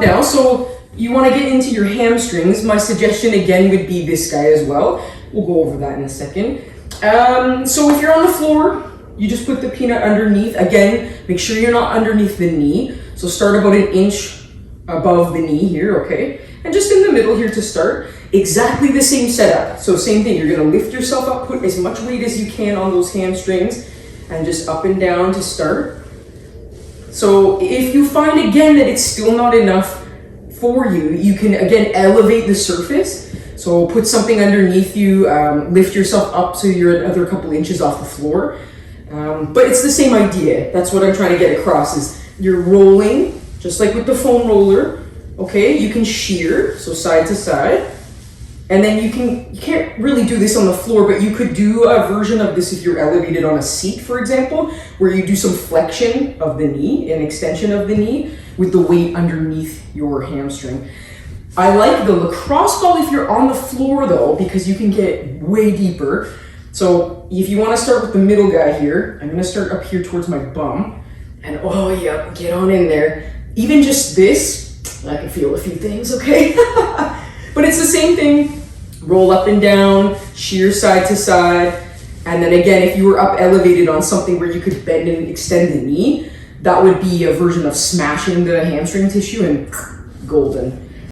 now. So you want to get into your hamstrings. My suggestion again would be this guy as well. We'll go over that in a second. So if you're on the floor, you just put the peanut underneath. Again, make sure you're not underneath the knee. So start about an inch above the knee here, okay? And just in the middle here to start. Exactly the same setup. So same thing, you're gonna lift yourself up, put as much weight as you can on those hamstrings, and just up and down to start. So if you find again that it's still not enough for you, you can again elevate the surface. So put something underneath you, lift yourself up so you're another couple inches off the floor. But it's the same idea. That's what I'm trying to get across is you're rolling, just like with the foam roller, okay? You can shear, so side to side. And then you can't really do this on the floor, but you could do a version of this if you're elevated on a seat, for example, where you do some flexion of the knee, an extension of the knee with the weight underneath your hamstring. I like the lacrosse ball if you're on the floor though, because you can get way deeper. So if you want to start with the middle guy here, I'm gonna start up here towards my bum. And oh yeah, get on in there. Even just this, I can feel a few things, okay? But it's the same thing. Roll up and down, shear side to side. And then again, if you were up elevated on something where you could bend and extend the knee, that would be a version of smashing the hamstring tissue and golden.